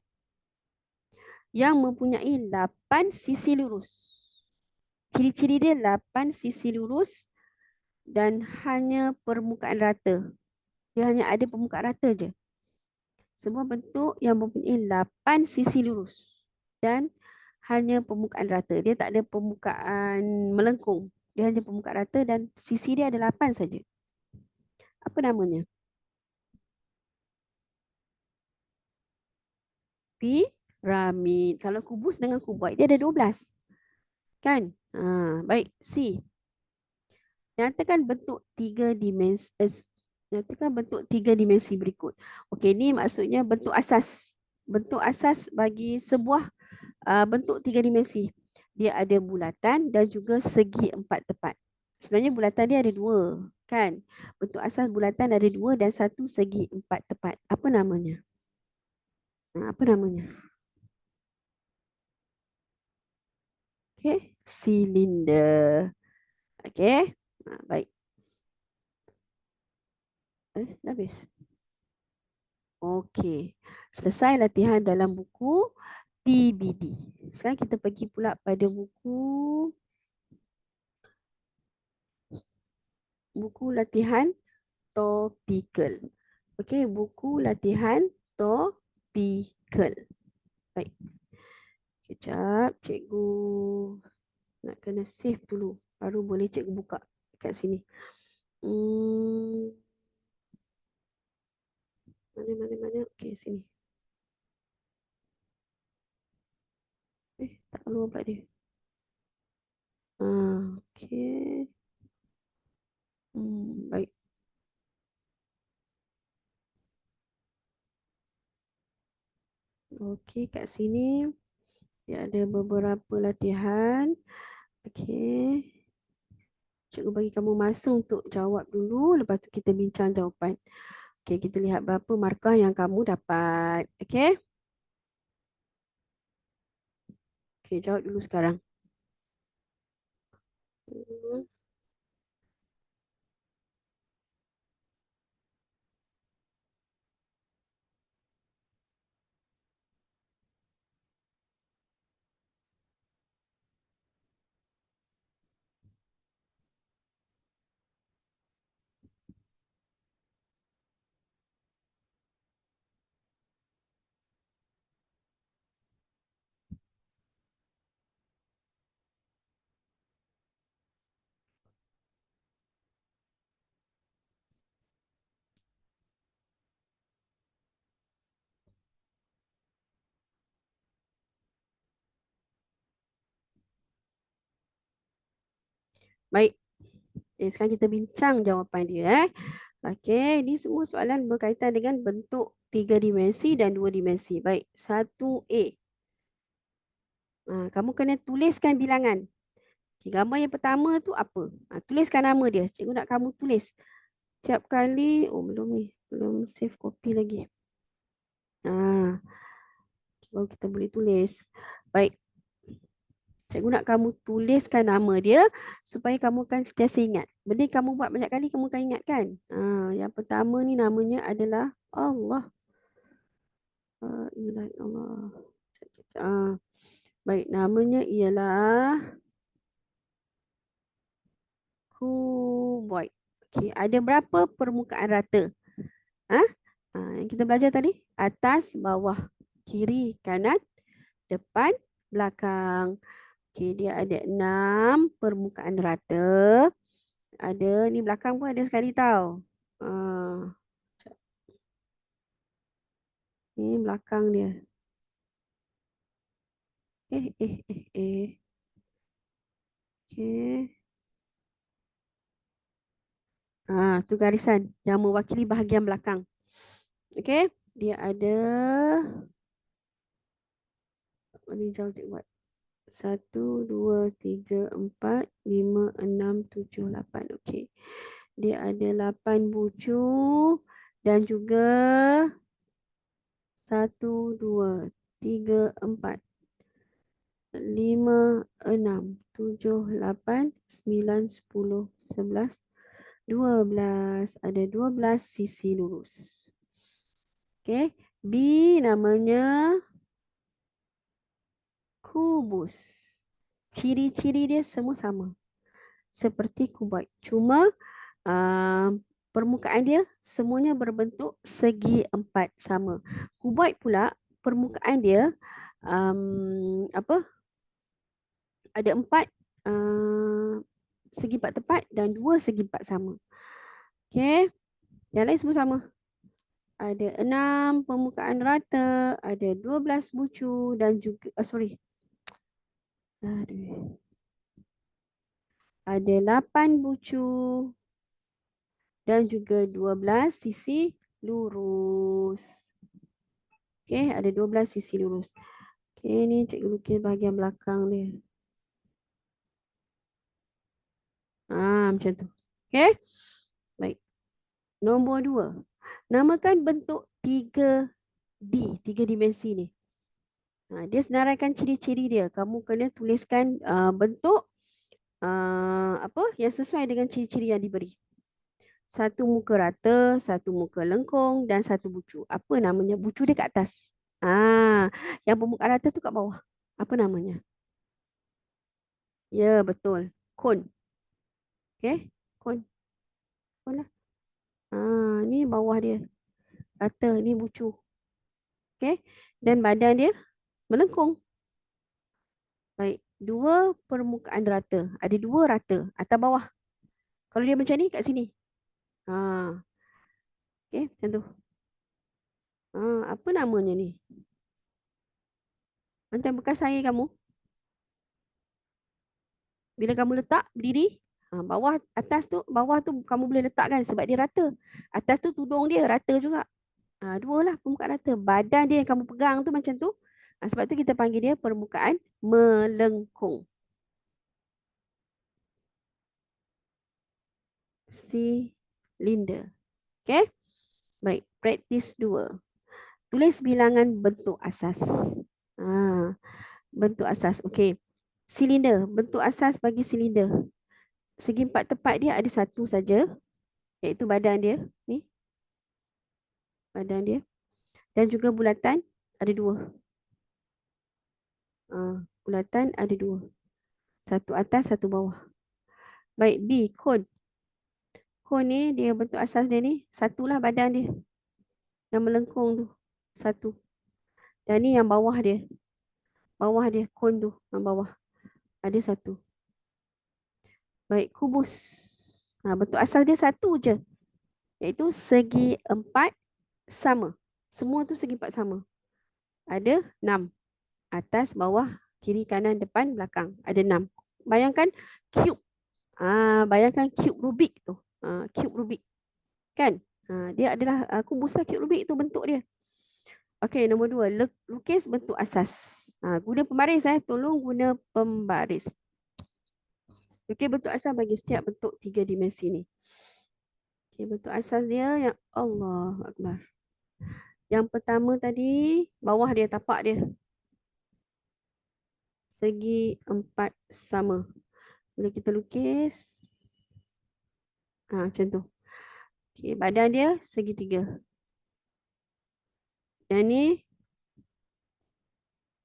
yang mempunyai 8 sisi lurus. Ciri-ciri dia 8 sisi lurus dan hanya permukaan rata. Dia hanya ada permukaan rata je. Semua bentuk yang mempunyai 8 sisi lurus dan hanya permukaan rata. Dia tak ada permukaan melengkung. Dia hanya permukaan rata dan sisi dia ada 8 saja. Apa namanya? Piramid. Kalau kubus dengan kuboid dia ada 12. Kan? Baik. C. Nyatakan bentuk 3 dimensi. Nyatakan bentuk 3 dimensi berikut. Okey, ni maksudnya bentuk asas. Bentuk asas bagi sebuah bentuk 3 dimensi. Dia ada bulatan dan juga segi 4 tepat. Sebenarnya bulatan dia ada 2, kan? Bentuk asas bulatan ada 2 dan 1 segi 4 tepat. Apa namanya? Apa namanya? Okey, silinder. Okey. Baik. Dah habis. Okey. Selesai latihan dalam buku PBD. Sekarang kita pergi pula pada buku latihan topikal. Okey, buku latihan topikal. Baik. Kejap, cikgu nak kena save dulu. Baru boleh cikgu buka kat sini. Mana. Okey, sini. Tak keluar pula dia. Okey. Baik. Okey, kat sini dia ada beberapa latihan. Okey. Cikgu bagi kamu masa untuk jawab dulu. Lepas tu kita bincang jawapan. Okey, kita lihat berapa markah yang kamu dapat. Okey. Okey, jawab dulu sekarang. Baik. Sekarang kita bincang jawapan dia. Okey, ini semua soalan berkaitan dengan bentuk 3 dimensi dan 2 dimensi. Baik, 1A. Kamu kena tuliskan bilangan. Okay, gambar yang pertama tu apa? Tuliskan nama dia. Cikgu nak kamu tulis. Setiap kali, belum ni. Belum save copy lagi. Baru kita boleh tulis. Baik. Cikgu nak kamu tuliskan nama dia supaya kamu akan sentiasa ingat. Benda kamu buat banyak kali, kamu akan ingat kan? Yang pertama ni namanya adalah Allah. Ilah Allah. Baik, namanya ialah kuboid. Okey, ada berapa permukaan rata? Yang kita belajar tadi, atas, bawah, kiri, kanan, depan, belakang. Okey, dia ada 6 permukaan rata. Ada, ni belakang pun ada sekali tau. Ni belakang dia. Okey. Tu garisan yang mewakili bahagian belakang. Okey, dia ada ni jauh cikgu buat. 1, 2, 3, 4, 5, 6, 7, 8. Okey. Dia ada 8 bucu dan juga 1, 2, 3, 4, 5, 6, 7, 8, 9, 10, 11, 12. Ada 12 sisi lurus. Okey. B namanya kubus. Ciri-ciri dia semua sama. Seperti kuboid. Cuma permukaan dia semuanya berbentuk segi empat sama. Kuboid pula permukaan dia ada 4 segi empat tepat dan 2 segi empat sama. Okey. Yang lain semua sama. Ada 6 permukaan rata, ada 12 bucu dan juga ada 8 bucu dan juga 12 sisi lurus. Okey, ada 12 sisi lurus. Okey, ni cikgu lukis bahagian belakang dia. Macam tu. Okey. Baik. Nombor 2. Namakan bentuk 3D, 3 dimensi ni. Dia senaraikan ciri-ciri dia. Kamu kena tuliskan bentuk yang sesuai dengan ciri-ciri yang diberi. Satu muka rata, satu muka lengkung dan satu bucu. Apa namanya? Bucu dia kat atas. Ah, yang permukaan rata tu kat bawah. Apa namanya? Ya, betul. Kon. Okey? Kon. Kon lah. Ni bawah dia. Rata, ni bucu. Okey? Dan badan dia melengkung. Baik. Dua permukaan rata. Ada dua rata. Atas bawah. Kalau dia macam ni, kat sini. Ha. Okey, macam tu. Apa namanya ni? Macam bekas air kamu. Bila kamu letak, berdiri. Bawah, atas tu, bawah tu kamu boleh letak kan sebab dia rata. Atas tu tudung dia rata juga. Dua lah permukaan rata. Badan dia yang kamu pegang tu macam tu. Sebab tu kita panggil dia permukaan melengkung. Silinder. Okay? Baik, praktis 2. Tulis bilangan bentuk asas. Bentuk asas. Okey. Silinder. Bentuk asas bagi silinder. Segi empat tepat dia ada satu saja. Iaitu badan dia. Ni. Badan dia. Dan juga bulatan ada dua. Bulatan ada dua. Satu atas, satu bawah. Baik, B. Kon. Kon ni dia bentuk asas dia ni. Satulah badan dia. Yang melengkung tu. Satu. Dan ni yang bawah dia. Bawah dia. Kon tu. Yang bawah. Ada satu. Baik, kubus. Bentuk asas dia satu je. Iaitu segi empat sama. Semua tu segi empat sama. Ada 6. Atas, bawah, kiri, kanan, depan, belakang. Ada 6. Bayangkan cube. Bayangkan cube Rubik tu. Cube Rubik. Kan? Dia adalah kubus lah cube Rubik tu bentuk dia. Okey, nombor 2. Lukis bentuk asas. Guna pembaris. Tolong guna pembaris. Okey, bentuk asas bagi setiap bentuk 3 dimensi ni. Okey, bentuk asas dia yang Allah Akbar. Yang pertama tadi, bawah dia, tapak dia. Segi empat sama. Bila kita lukis. Macam tu. Okay, badan dia segi 3. Yang ni,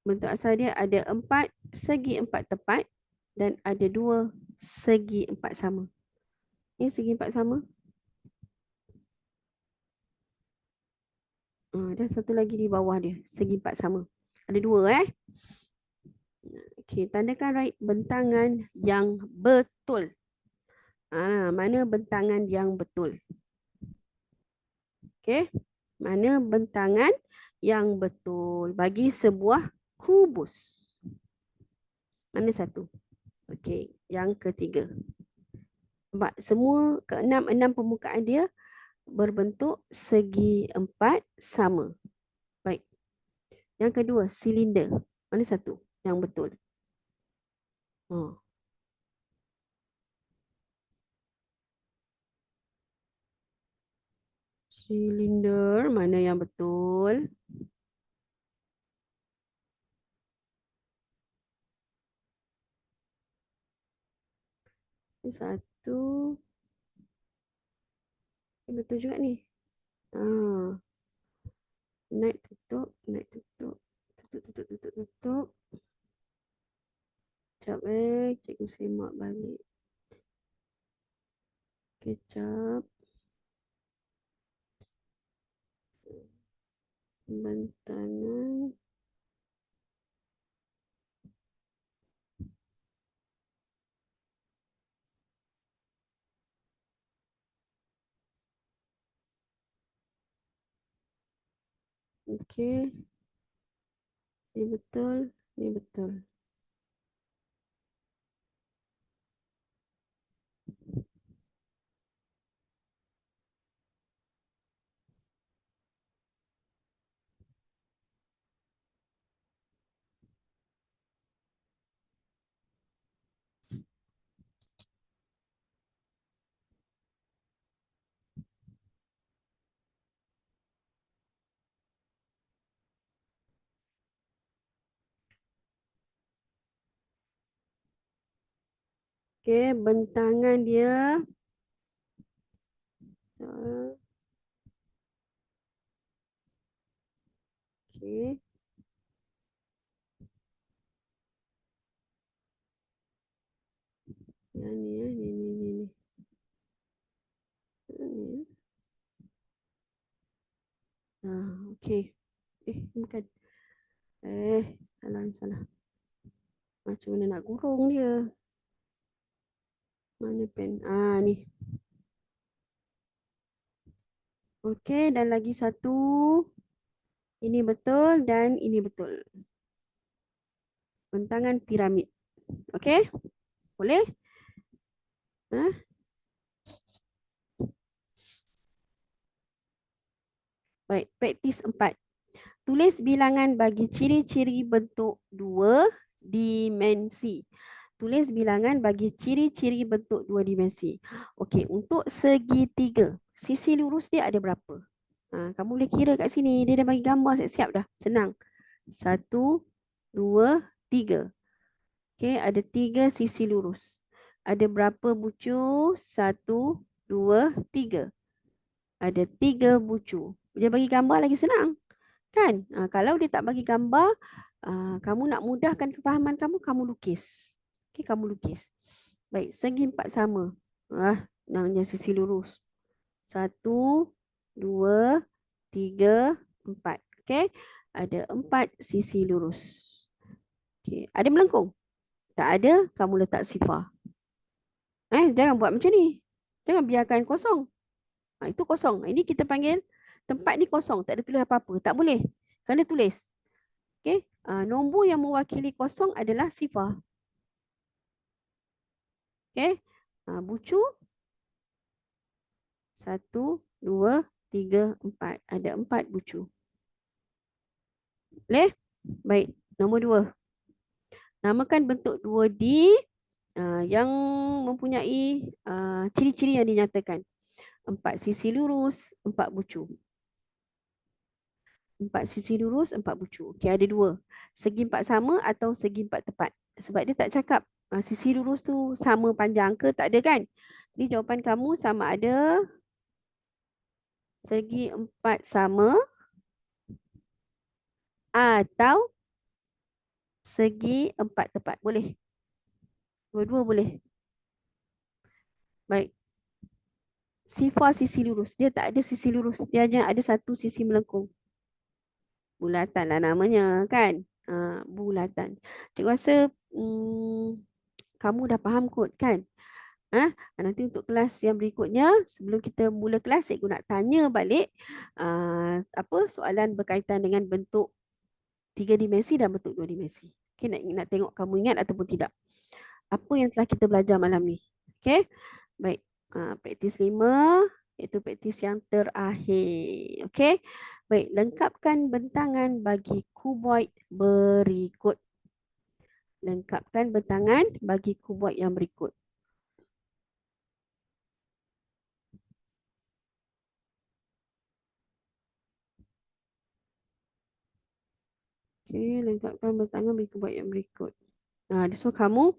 bentuk asal dia ada 4 segi 4 tepat. Dan ada 2 segi 4 sama. Ini segi 4 sama. Dan satu lagi di bawah dia. Segi 4 sama. Ada 2 Okey, tandakan right bentangan yang betul. Mana bentangan yang betul? Okey. Mana bentangan yang betul bagi sebuah kubus? Mana satu? Okey, yang ketiga. Sebab semua keenam permukaan dia berbentuk segi 4 sama. Baik. Yang kedua, silinder. Mana satu yang betul? Silinder mana yang betul? Satu. Betul juga ni. Naik tutup, naik tutup. Tutup, tutup, tutup, tutup. Sekejap cikgu semak balik. Kecap. Bentangan. Okey. Ini betul, ini betul. Okey, bentangan dia Ah, okey. Yang ni ni. Ni. Okey. Bukan. Salah, salah. Macam mana nak gurung dia? Mana pen? Ni. Okey, dan lagi satu. Ini betul dan ini betul. Bentangan piramid. Okey? Boleh? Ha? Baik, praktis 4. Tulis bilangan bagi ciri-ciri bentuk dua dimensi. Tulis bilangan bagi ciri-ciri bentuk dua dimensi. Okey, untuk segitiga, sisi lurus dia ada berapa? Kamu boleh kira kat sini. Dia dah bagi gambar siap-siap dah. Senang. 1, 2, 3. Okey, ada 3 sisi lurus. Ada berapa bucu? 1, 2, 3. Ada 3 bucu. Dia bagi gambar lagi senang. Kan? Kalau dia tak bagi gambar, kamu nak mudahkan kefahaman kamu, kamu lukis. Okey, kamu lukis. Baik, segi 4 sama. Namanya sisi lurus. 1, 2, 3, 4. Okey, ada 4 sisi lurus. Okey, ada melengkung? Tak ada, kamu letak sifar. Jangan buat macam ni. Jangan biarkan kosong. Itu kosong. Ini kita panggil tempat ni kosong. Tak ada tulis apa-apa. Tak boleh. Kena tulis. Okey. Nombor yang mewakili kosong adalah sifar. Okey. Bucu. 1, 2, 3, 4. Ada 4 bucu. Boleh? Baik. Nombor 2. Namakan bentuk 2D yang mempunyai ciri-ciri yang dinyatakan. 4 sisi lurus, 4 bucu. 4 sisi lurus, 4 bucu. Okey, ada 2. Segi 4 sama atau segi 4 tepat. Sebab dia tak cakap sisi lurus tu sama panjang ke, tak ada kan? Jadi jawapan kamu sama ada segi 4 sama atau segi 4 tepat. Boleh? Dua-dua boleh. Baik. Sifar sisi lurus. Dia tak ada sisi lurus. Dia hanya ada satu sisi melengkung. Bulatan lah namanya kan? Bulatan. Cikgu rasa kamu dah faham kot kan? Nanti untuk kelas yang berikutnya, sebelum kita mula kelas, cikgu nak tanya balik apa soalan berkaitan dengan bentuk 3 dimensi dan bentuk 2 dimensi. Okay, nak tengok kamu ingat ataupun tidak. Apa yang telah kita belajar malam ni. Okay, baik. Praktis 5, iaitu praktis yang terakhir. Okay, baik. Lengkapkan bentangan bagi kuboid berikut. Lengkapkan bentangan bagi kuboid yang berikut. Okay, lengkapkan bentangan bagi kuboid yang berikut. So kamu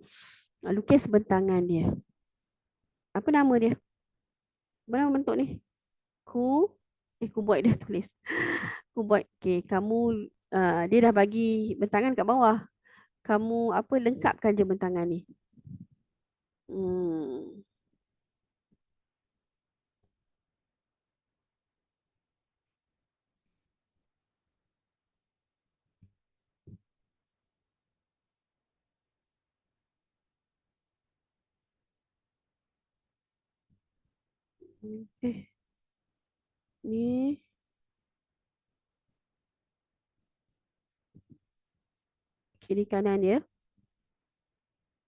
lukis bentangan dia. Apa nama dia? Apa nama bentuk ni? Kuboid dah tulis. Kuboid. Okay, kamu dia dah bagi bentangan kat bawah. Kamu apa lengkapkan je bentangan ni. Ni kiri kanan dia.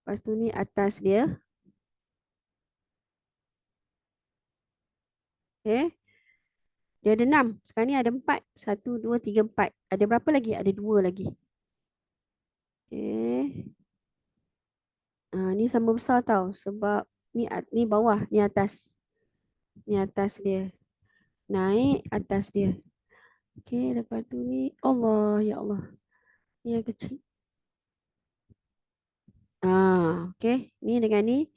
Lepas tu ni atas dia. Okay. Dia ada 6. Sekarang ni ada 4. 1, 2, 3, 4. Ada berapa lagi? Ada 2 lagi. Okay. Ni sama besar tau. Sebab ni bawah. Ni atas. Ni atas dia. Naik atas dia. Okay. Lepas tu ni. Allah. Ya Allah. Ni yang kecil. Okay. Ni dengan ni.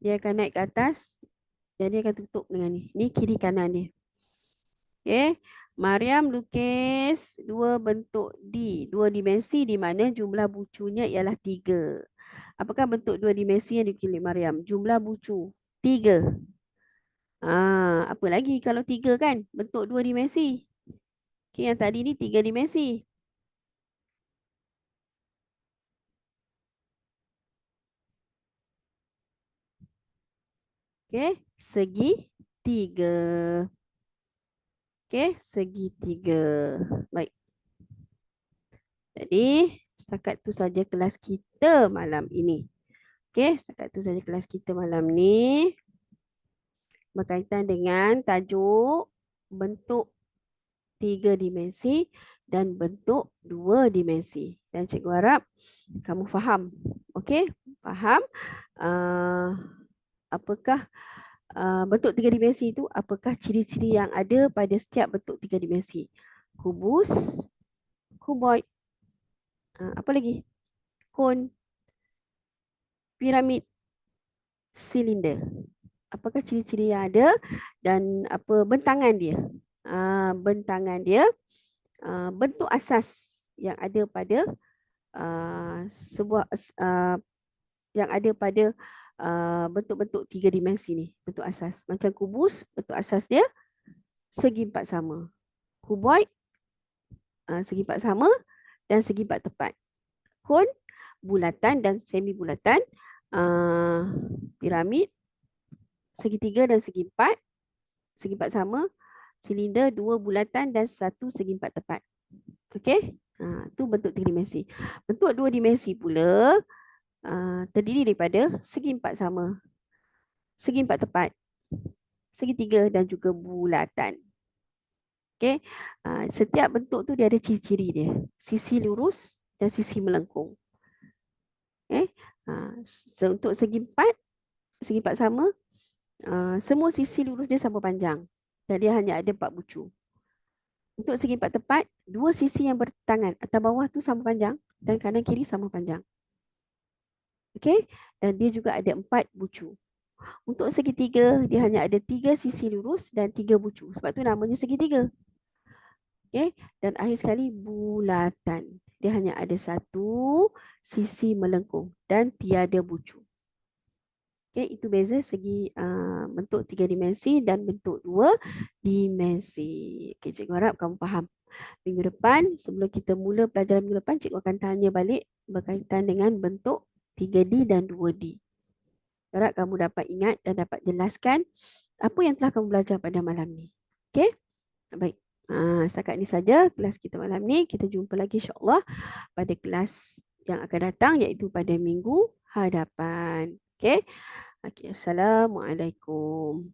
Dia akan naik ke atas. Dan dia akan tutup dengan ni. Ni kiri kanan dia. Okey. Mariam lukis dua bentuk dua dimensi di mana jumlah bucunya ialah 3. Apakah bentuk dua dimensi yang dipilih Mariam? Jumlah bucu 3. Apa lagi kalau 3 kan? Bentuk dua dimensi. Okey, yang tadi ni 3 dimensi. Okey, segi 3. Okey, segi 3. Baik. Jadi, setakat tu saja kelas kita malam ini. Okey, setakat tu saja kelas kita malam ni. Berkaitan dengan tajuk bentuk 3 dimensi dan bentuk 2 dimensi. Dan cikgu harap kamu faham. Okey, faham? Apakah bentuk 3 dimensi itu? Apakah ciri-ciri yang ada pada setiap bentuk 3 dimensi? Kubus, kuboid, apa lagi? Kon, piramid, silinder. Apakah ciri-ciri yang ada dan apa bentangan dia? Bentangan dia, bentuk asas yang ada pada sebuah yang ada pada bentuk-bentuk 3 dimensi ni, bentuk asas. Macam kubus, bentuk asas dia segi 4 sama. Kuboid, segi 4 sama dan segi 4 tepat. Kon, bulatan dan semi bulatan. Piramid, segitiga dan segi 4. Segi 4 sama. Silinder, 2 bulatan dan 1 segi 4 tepat. Okey? Itu bentuk 3 dimensi. Bentuk 2 dimensi pula terdiri daripada segi 4 sama. Segi 4 tepat. Segitiga dan juga bulatan. Okey? Setiap bentuk tu dia ada ciri-ciri dia. Sisi lurus dan sisi melengkung. Okey? Untuk segi 4 sama, semua sisi lurus dia sama panjang. Dan dia hanya ada 4 bucu. Untuk segi 4 tepat, 2 sisi yang bertentangan atas bawah tu sama panjang dan kanan kiri sama panjang. Okey? Dan dia juga ada 4 bucu. Untuk segitiga, dia hanya ada 3 sisi lurus dan 3 bucu. Sebab tu namanya segitiga. Okey? Dan akhir sekali bulatan. Dia hanya ada 1 sisi melengkung dan tiada bucu. Okay, itu beza segi bentuk 3 dimensi dan bentuk 2 dimensi. Okay, cikgu harap kamu faham. Minggu depan, sebelum kita mula pelajaran minggu depan, cikgu akan tanya balik berkaitan dengan bentuk 3D dan 2D. Harap kamu dapat ingat dan dapat jelaskan apa yang telah kamu belajar pada malam ni. Okay? Baik. Setakat ini saja kelas kita malam ni. Kita jumpa lagi insyaAllah pada kelas yang akan datang, iaitu pada minggu hadapan. Okay? Okay, Assalamualaikum.